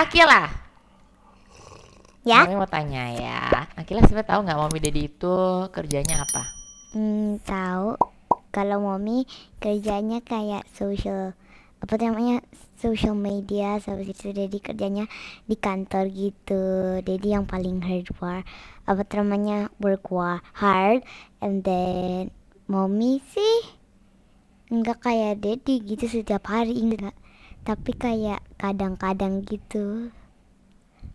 Akila, Ya? Mami mau tanya ya. Akila sebenarnya tahu nggak Mommy Daddy itu kerjanya apa? Tahu. Kalau Mommy kerjanya kayak apa namanya, social media. Habis itu Dedi kerjanya di kantor gitu. Dedi yang paling work hard, and then Mommy sih nggak kayak Dedi gitu setiap hari, enggak, tapi kayak kadang-kadang gitu.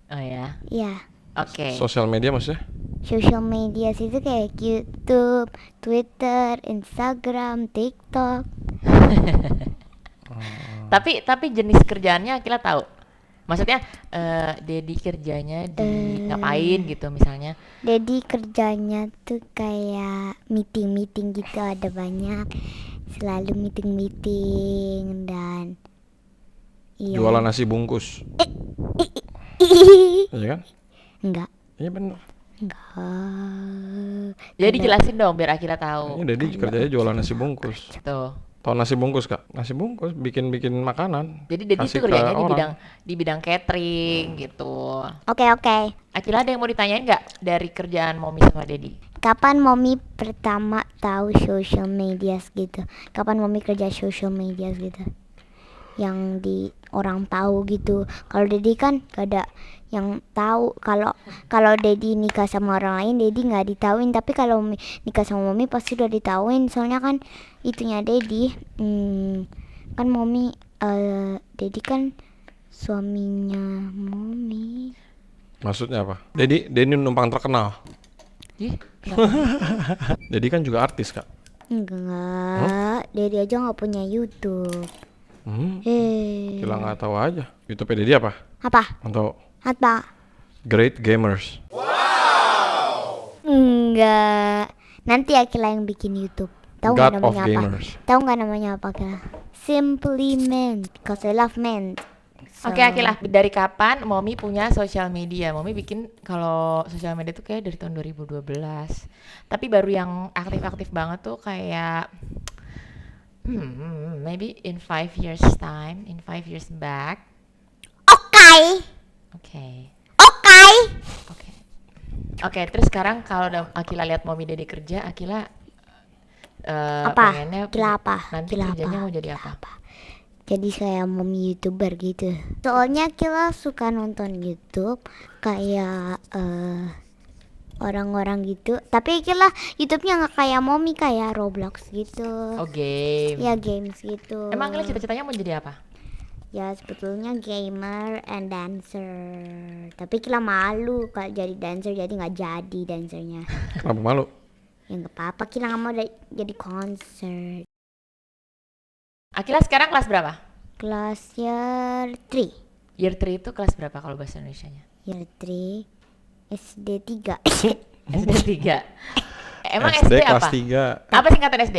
Oh ya, Ya, oke. Sosial media maksudnya? social media itu kayak YouTube, Twitter, Instagram, TikTok. Tapi jenis kerjaannya Akila tahu. Maksudnya Daddy kerjanya di ngapain gitu misalnya? Jadi kerjanya tuh kayak meeting-meeting gitu, ada banyak, selalu meeting-meeting, dan iya. Jualan nasi bungkus. Iya kan? Enggak, Iya bener. enggak. Jadi jelasin dong biar Akila tahu. Ini Dedi kerjanya jualan nasi bungkus. Tuh. Tahu nasi bungkus Kak? Nasi bungkus bikin makanan. Jadi Daddy Kasih tuh ke kerjanya orang. di bidang catering gitu. Oke. Akila ada yang mau ditanyain nggak dari kerjaan Mommy sama Daddy? Kapan Mommy pertama tahu social media gitu? Kapan Mommy kerja social media gitu? Yang di orang tahu gitu. Kalau Dedi kan gak ada yang tahu. Kalau Dedi nikah sama orang lain, Dedi nggak ditauin. Tapi kalau nikah sama Mommy pasti udah ditauin. Soalnya kan itunya Dedi, kan Mommy, Dedi kan suaminya Mommy. Maksudnya apa? Dedi numpang terkenal. Ih, Dedi kan juga artis Kak. Enggak, Dedi aja nggak punya YouTube. Kila nggak tahu aja. YouTube Dedi apa? Apa? Untuk Apa? Great Gamers. Enggak. Nanti Akila yang bikin YouTube. Tahu God nggak of namanya apa? Gamers. Tahu nggak namanya apa, Akila? Simply Men, cause I love men. Oke Akila, dari kapan Mommy punya sosial media? Mommy bikin kalau sosial media tuh kayak dari tahun 2012. Tapi baru yang aktif-aktif banget tuh kayak maybe in 5 years time, in 5 years back. Oke. Oke, terus sekarang kalau Akila lihat Mommy Daddy kerja, Akila Apa? pengennya Akila apa? nanti Akila kerjanya apa? mau jadi apa? Jadi saya Mommy YouTuber gitu. Soalnya Akila suka nonton YouTube kayak orang-orang gitu. Tapi Akila YouTube-nya nggak kayak Mommy, kayak Roblox gitu. Oh, game. Ya, games gitu. Emang Akila cita-citanya mau jadi apa? Ya sebetulnya gamer and dancer. Tapi Akila malu kalau jadi dancer, jadi nggak jadi dancernya. Kenapa malu? Ya nggak apa-apa, Akila nggak mau jadi konser. Akila sekarang kelas berapa? Kelas year 3. Year 3 itu kelas berapa kalau bahasa Indonesianya? Year 3 SD 3. SD 3. Emang SD SD kelas apa? 3. Apa singkatan SD?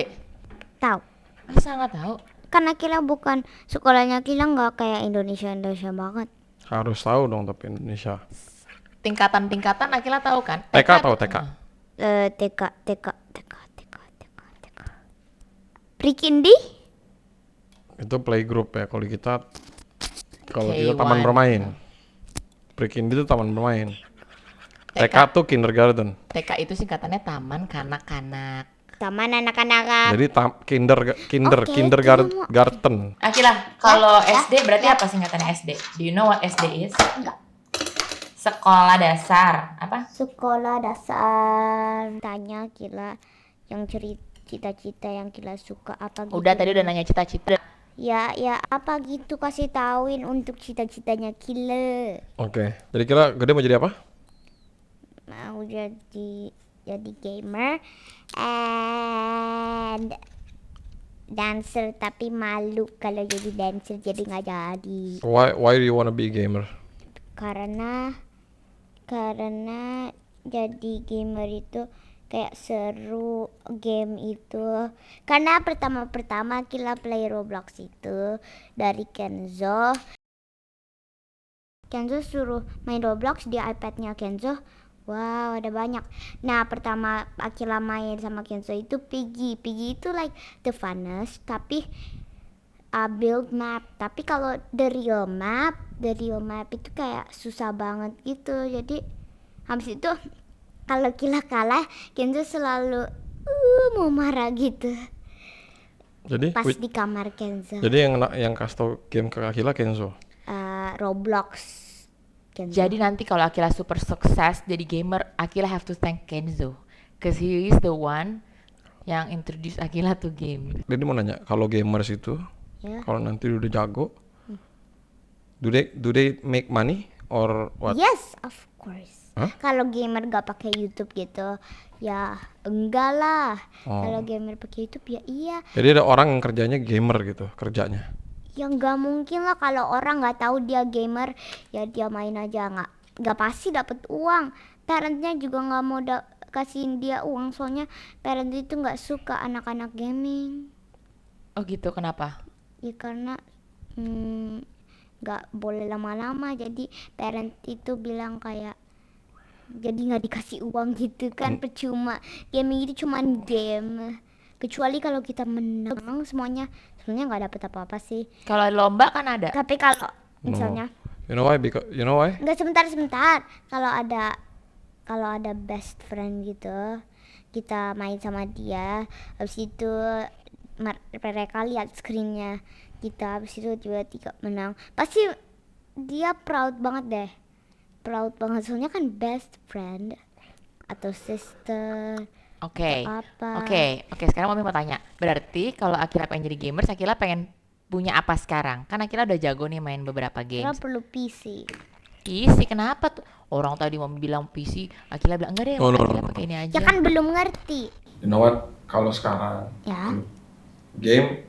Tahu? Masa nggak tahu? Karena Akila bukan, sekolahnya Akila nggak kayak Indonesia banget. Harus tahu dong tapi Indonesia. Tingkatan Akila tahu kan? TK tahu TK. TK. Pre-kindi? Itu playgroup ya. Kalau kita K1. taman bermain. Pre-kindi itu taman bermain. TK tuh kindergarten. TK itu singkatannya Taman Kanak-kanak. Taman anak-anak. Jadi Oke, kindergarten. Akila, kalau SD berarti apa singkatannya SD? Do you know what SD is? Enggak. Sekolah dasar. Apa? Sekolah dasar. Tanya Akila yang cita-cita yang Akila suka apa gitu. Udah tadi udah nanya cita-cita. Ya apa gitu, kasih tauin untuk cita-citanya Akila. Oke. Jadi kira gede mau jadi apa? Mau jadi gamer and dancer, tapi malu kalau jadi dancer, jadi nggak jadi. Why do you wanna be a gamer? Karena jadi gamer itu kayak seru game itu. Karena pertama Akila play Roblox itu dari Kenzo suruh main Roblox di iPadnya Kenzo. Wow, ada banyak. Nah, pertama Akila main sama Kenzo itu Piggy itu like the funnest, tapi build map. Tapi kalau the real map itu kayak susah banget gitu. Jadi habis itu kalau Akila kalah, Kenzo selalu mau marah gitu Jadi pas di kamar Kenzo. jadi yang kasih tau game ke Akila Kenzo. Roblox Kenzo. Jadi nanti kalau Akila super sukses jadi gamer, Akila have to thank Kenzo, cause he is the one yang introduce Akila to game. Jadi mau nanya, kalau gamers itu Ya. kalau nanti udah jago, do they make money or what? Yes, of course. Hah? Kalau gamer gak pakai YouTube gitu, ya enggak lah. Oh. Kalau gamer pakai YouTube ya iya. Jadi ada orang yang kerjanya gamer gitu, kerjanya. Ya nggak mungkin lah kalau orang nggak tahu dia gamer, ya dia main aja nggak pasti dapat uang. Parentnya juga nggak mau kasihin dia uang, soalnya parent itu nggak suka anak-anak gaming. Oh gitu, kenapa? Ya karena nggak boleh lama-lama, jadi parent itu bilang kayak jadi nggak dikasih uang gitu kan, percuma. Gaming itu cuman game, kecuali kalau kita menang semuanya, sebenarnya nggak dapat apa-apa sih. Kalau lomba kan ada. Tapi kalau misalnya You know why? Because you know why? nggak, sebentar, kalau ada best friend gitu, kita main sama dia, habis itu mereka lihat screennya kita, habis itu tiba-tiba menang, pasti dia proud banget soalnya kan best friend atau sister. Oke. Apa? Oke. Sekarang Mami mau tanya. Berarti kalau Akila pengen jadi gamers, Akila pengen punya apa sekarang? Kan Akila udah jago nih main beberapa Kita games. perlu PC. PC kenapa tuh? Orang tadi Mami bilang PC, Akila bilang enggak deh, Oh, no, Akila no, no. pakai ini aja. Ya kan belum ngerti. You know what? Kalau sekarang Ya. game,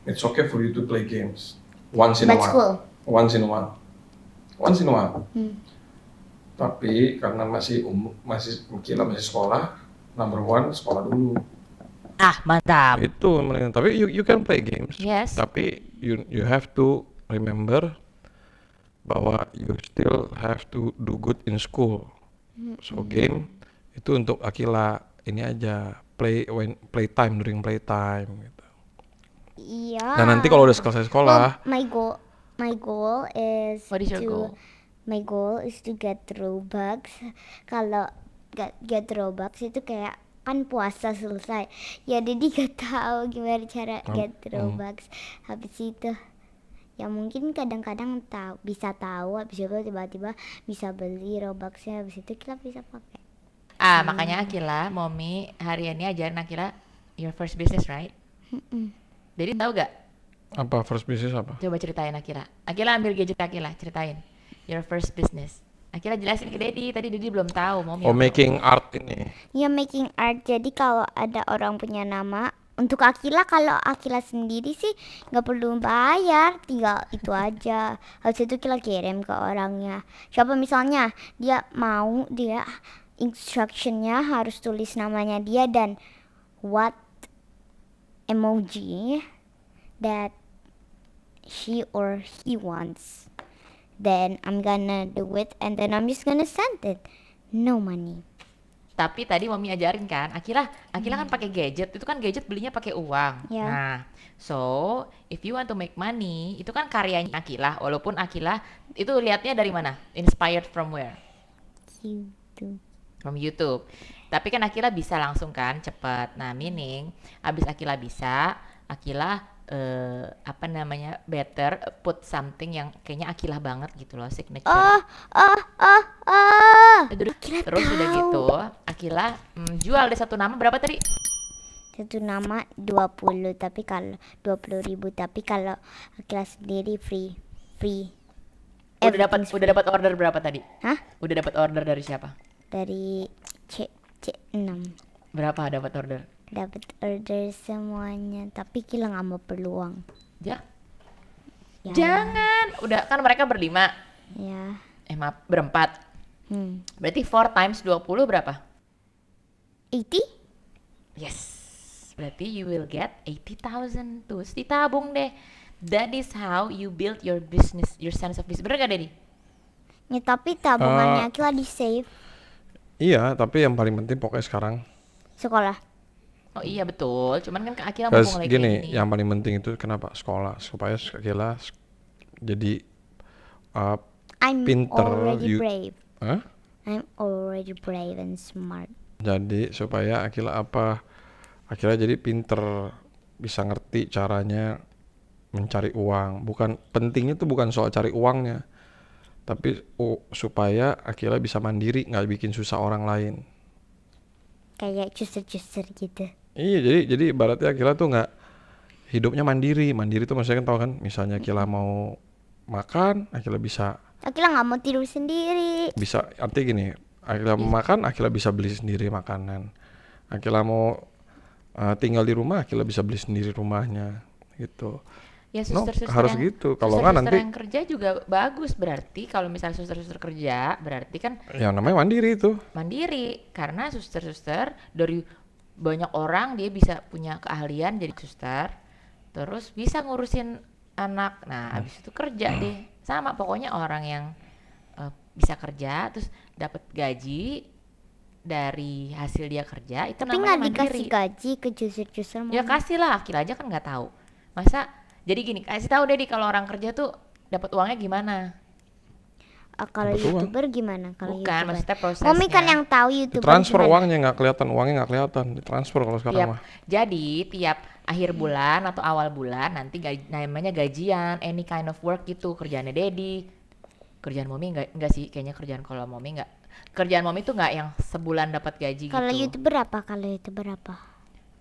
it's okay for you to play games once in a But while. school. Once in a while. Hmm. Tapi karena masih Akila masih sekolah, number one sekolah dulu. Ah, mantap. Itu mendingan. Tapi you can play games. Yes. Tapi you have to remember bahwa you still have to do good in school. So game itu untuk Akila ini aja, playtime during playtime gitu. Iya. Nah nanti kalau udah selesai sekolah, Well, my goal is What is your goal? My goal is to get Robux. Kalau get Robux itu kayak kan puasa selesai. Ya jadi gak tahu gimana cara get Robux. Habis itu ya mungkin kadang-kadang bisa tahu, habis itu tiba-tiba bisa beli Robuxnya, habis itu kita bisa pakai. Makanya Akila, Mommy hari ini ajarin Akila your first business, right? Jadi tahu gak? apa first business apa? Coba ceritain Akila. Akila ambil gadget Akila, ceritain your first business. Akila jelasin ke Dedi, tadi Dedi belum tahu Mommy. Oh apa. making art ini. Ya making art, jadi kalau ada orang punya nama untuk Akila, kalau Akila sendiri sih nggak perlu bayar, tinggal itu aja. Habis itu kita kirim ke orangnya. Siapa misalnya dia instructionnya harus tulis namanya dia dan what emoji that she or he wants. Then I'm gonna do it and then I'm just gonna send it. No money. Tapi tadi Mommy ajarin kan, Akila kan pakai gadget, itu kan gadget belinya pakai uang. Ya. Nah, so if you want to make money, itu kan karyanya Akila, walaupun Akila itu lihatnya dari mana? Inspired from where? Gitu. From YouTube. Tapi kan Akila bisa langsung kan, cepet. Nah, meaning abis Akila bisa, Akila better put something yang kayaknya Akila banget gitu loh, signature. Terus udah gitu, Akila jual deh satu nama berapa tadi? Satu nama 20, tapi kalau 20.000, tapi kalau Akila sendiri free. Udah Everything's dapat order berapa tadi? Hah? Udah dapat order dari siapa? Dari C6. Berapa dapat order? Dapat order semuanya, tapi Kila nggak mau peluang. Ya. Ya. Jangan. Udah kan mereka berlima. Ya. Maaf, berempat. Berarti 4 times 20 berapa? 80? Yes. Berarti you will get 80,000 tuh. Ditabung deh. That is how you build your business, your sense of business. Bener gak, Dedi? Ya, tapi tabungannya Kila di save Iya, tapi yang paling penting pokoknya sekarang sekolah. Oh iya betul, cuman kan Kak Akila Terus mumpung lagi kayak gini, gini. yang paling penting itu kenapa sekolah supaya Akila jadi uh, I'm pinter, already you, brave. Hah? I'm already brave and smart. Jadi supaya Akila apa? Akila jadi pinter, bisa ngerti caranya mencari uang. Bukan pentingnya itu bukan soal cari uangnya, tapi supaya Akila bisa mandiri, nggak bikin susah orang lain. Kayak custer-custer gitu. Iya, jadi ibaratnya Akila tuh nggak hidupnya mandiri. Mandiri tuh maksudnya kan tahu kan, misalnya Akila mau makan, Akila bisa Akila nggak mau tidur sendiri. bisa artinya gini, Akila mau makan, Akila bisa beli sendiri makanan. Akila mau tinggal di rumah, Akila bisa beli sendiri rumahnya gitu. Ya No, suster-suster harus yang gitu. Kalau nggak suster-suster nanti yang kerja juga bagus, berarti kalau misalnya suster-suster kerja berarti kan yang namanya mandiri itu. mandiri, karena suster-suster dari banyak orang dia bisa punya keahlian jadi suster, terus bisa ngurusin anak. Nah habis itu kerja deh, sama pokoknya orang yang bisa kerja terus dapat gaji dari hasil dia kerja itu Tapi namanya nggak mandiri. dikasih gaji ke custer-custer Ya Mama. kasih lah, Akila aja kan nggak tahu. Masa jadi gini, kasih tahu deh di kalau orang kerja tuh dapat uangnya gimana? Kalau Dapat uang. YouTuber gimana? Kalau Bukan, YouTuber. maksudnya prosesnya. Mami kan yang tahu YouTuber Ditransfer gimana. uangnya nggak kelihatan, ditransfer kalau sekarang Tiap mah. jadi tiap akhir bulan atau awal bulan nanti namanya gajian, any kind of work gitu. Kerjaannya Dedi. Kerjaan Momi enggak sih, kayaknya kerjaan kalau Momi enggak. Kerjaan Momi tuh enggak yang sebulan dapat gaji Kalau gitu. YouTuber apa? Kalau YouTuber apa?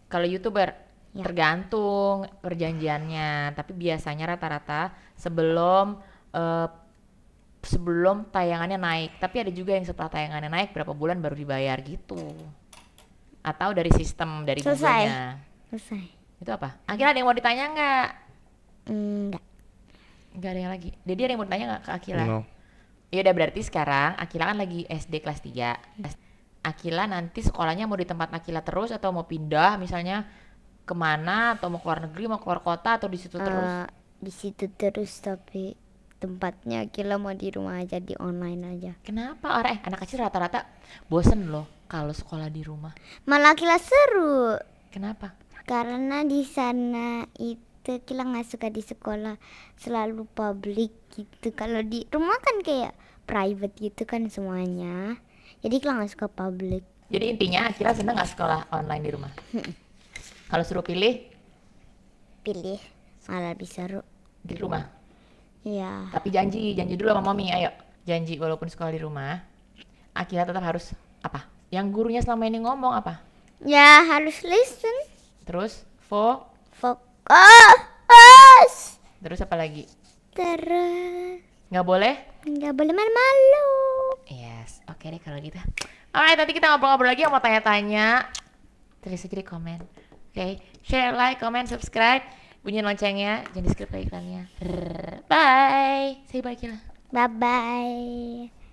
Kalau YouTuber Ya. tergantung perjanjiannya, tapi biasanya rata-rata sebelum eh, sebelum tayangannya naik. Tapi ada juga yang setelah tayangannya naik berapa bulan baru dibayar gitu. Atau dari sistem dari Selesai. Google-nya. Selesai. Itu apa? Akila ada yang mau ditanya nggak? Enggak. Nggak ada yang lagi. Jadi ada yang mau ditanya nggak ke Akila? No. Ya udah berarti sekarang Akila kan lagi SD kelas 3. Akila nanti sekolahnya mau di tempat Akila terus atau mau pindah misalnya kemana, atau mau keluar negeri, mau keluar kota, atau di situ terus? Di situ terus, tapi tempatnya Akila mau di rumah aja, di online aja. Kenapa? Anak kecil rata-rata bosen loh kalau sekolah di rumah. Malah Akila seru. Kenapa? Karena di sana itu Akila nggak suka di sekolah selalu publik gitu. Kalau di rumah kan kayak private gitu kan semuanya. Jadi Akila nggak suka publik. Jadi intinya Akila seneng nggak sekolah online di rumah? Kalau suruh pilih Pilih malah lebih seru. di rumah. Iya. Tapi janji dulu sama mami, ayo. Janji walaupun sekolah di rumah, Akila tetap harus apa? Yang gurunya selama ini ngomong apa? Ya harus listen. Terus Fokus. terus apa lagi? Terus Nggak boleh? nggak boleh malu-malu. Yes, oke deh kalau gitu. Alright, nanti kita ngobrol-ngobrol lagi yang mau tanya-tanya. Tulis aja di komen. Oke, share, like, comment, subscribe. Bunyiin loncengnya, jangan di skip iklannya. Bye. Say bye Kila. Bye bye.